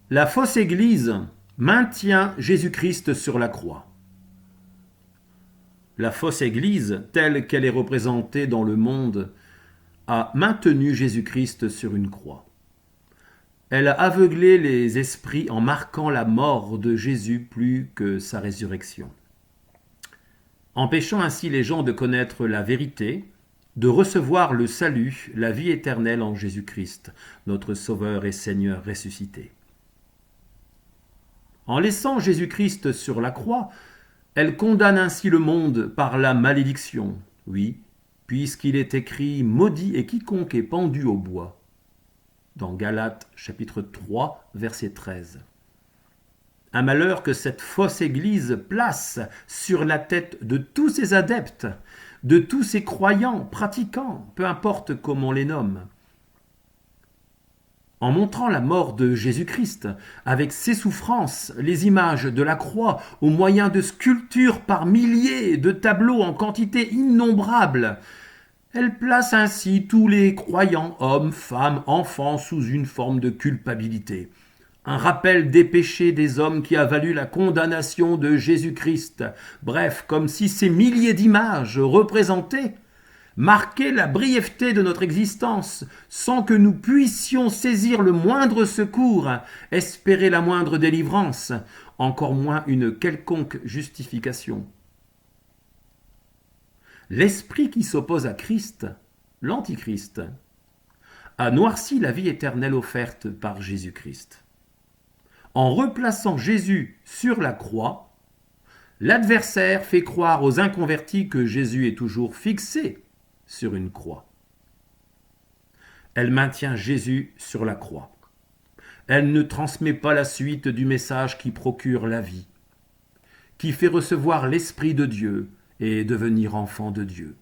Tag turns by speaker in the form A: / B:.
A: La fausse Église maintient Jésus-Christ sur la croix. La fausse Église, telle qu'elle est représentée dans le monde, a maintenu Jésus-Christ sur une croix. Elle a aveuglé les esprits en marquant la mort de Jésus plus que sa résurrection, empêchant ainsi les gens de connaître la vérité, de recevoir le salut, la vie éternelle en Jésus-Christ, notre Sauveur et Seigneur ressuscité. En laissant Jésus-Christ sur la croix, elle condamne ainsi le monde par la malédiction, oui, puisqu'il est écrit « Maudit est quiconque est pendu au bois » dans Galates chapitre 3, verset 13. Un malheur que cette fausse Église place sur la tête de tous ses adeptes, de tous ses croyants, pratiquants, peu importe comment on les nomme. En montrant la mort de Jésus-Christ, avec ses souffrances, les images de la croix, au moyen de sculptures par milliers, de tableaux en quantité innombrable, elle place ainsi tous les croyants, hommes, femmes, enfants, sous une forme de culpabilité. Un rappel des péchés des hommes qui a valu la condamnation de Jésus-Christ. Bref, comme si ces milliers d'images représentées marquaient la brièveté de notre existence, sans que nous puissions saisir le moindre secours, espérer la moindre délivrance, encore moins une quelconque justification. L'esprit qui s'oppose à Christ, l'Antichrist, a noirci la vie éternelle offerte par Jésus-Christ. En replaçant Jésus sur la croix, l'adversaire fait croire aux inconvertis que Jésus est toujours fixé sur une croix. Elle maintient Jésus sur la croix. Elle ne transmet pas la suite du message qui procure la vie, qui fait recevoir l'Esprit de Dieu et devenir enfant de Dieu.